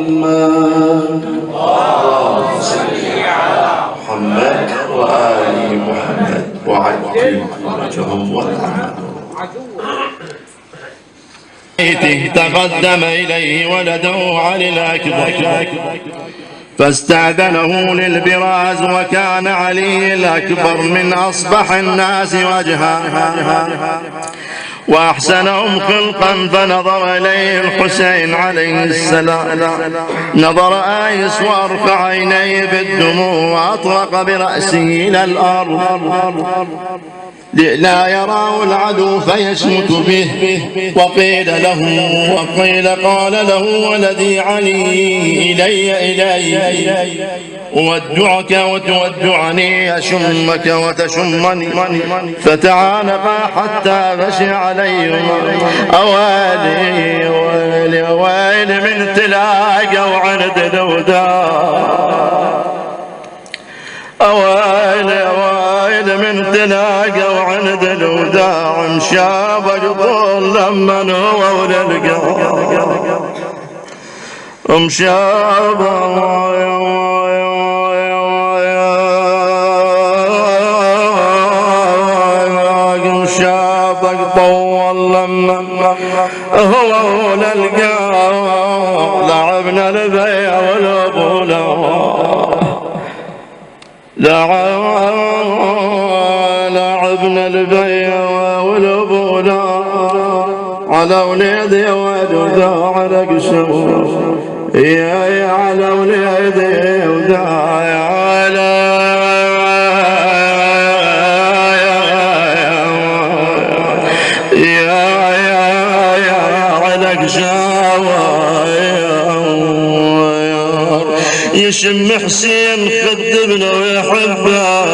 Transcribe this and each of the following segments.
محمد. اللهم صل على محمد وآل محمد وعجل فرجهم والعمل. تقدم إليه ولده علي الأكبر فاستأذنه للبراز، وكان علي الأكبر من أصبح الناس وجها وأحسنهم خلقا، فنظر إليه الحسين عليه السلام نظر آيس وارفع عينيه بالدموع وأطرق برأسه إلى الأرض لا يراه العدو فيشمت به. قال له ولدي علي إلي أودعك وتودعني، أشمك وتشمني. فتعانقا حتى غشي عليهما. أويلي ويلي ويلي من تلاقى وعند الوداع، أويلي ويلي من تلاقى وعند الوداع. مشابك طول لمن هو وللقى مشابك طول لمن هو وللقى. لعبنا البيع والأبولا، لعبنا البيع والأبولا على وليدي ودودا على قشو يا على وليدي ودا على على قشو يشم حسين خدمنا ويحبه،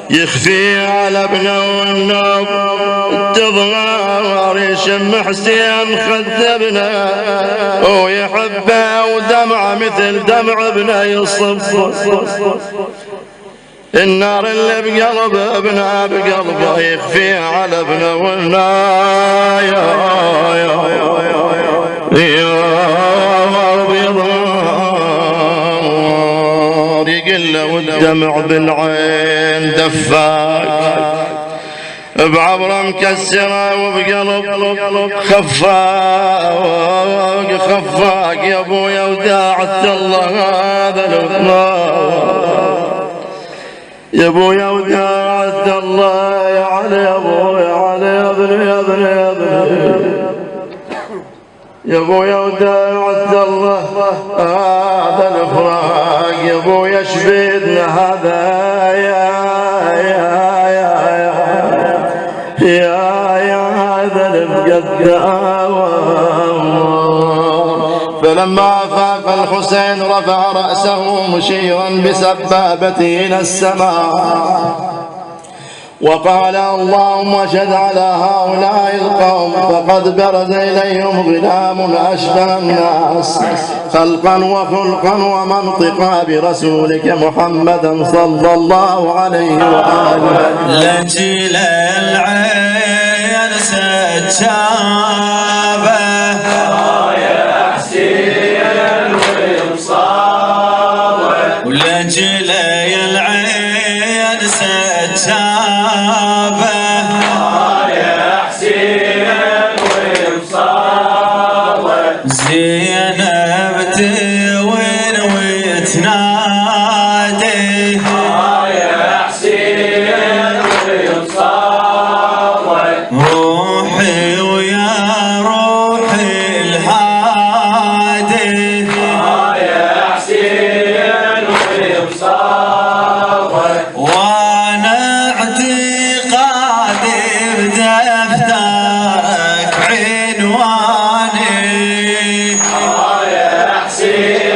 يخفي على ابنه والنوم تظهر. يشم حسين خدمنا ويحبه، ودمعه مثل دمع ابنه يصب. النار اللي بقلب ابنه بقلبه يخفي على ابنه والنار. يقل والدمع بالعين دفاك، بعبره مكسره وبقلب خفاك. يا ابويا وداعت الله هذا الاطلاق، يا ابويا وداعت الله يا علي، يا ابويا علي يا ابني يا ابني يا ابني، يا ابويا وداعت الله هذا الافراق. يا ابويا شبيدنا هذا يا هذا القدام. فلما افاق الحسين رفع رأسه مشيرا بسبابته إلى السماء وقال اللهم اشهد على هؤلاء القوم فقد برز إليهم غلام أشبه الناس خلقا وخلقا ومنطقا برسولك محمدا صلى الله عليه وآله. لجل العين ستشابه يا حسين ومصابه، ولجل العين ستشابه يا حسين ومصابه. زينب توين وتنادي يا حسين ومصابه، روحي ويا روحي الهادي يا حسين ومصابه. وانا اعتقادي بدفترك عنواني يا حسين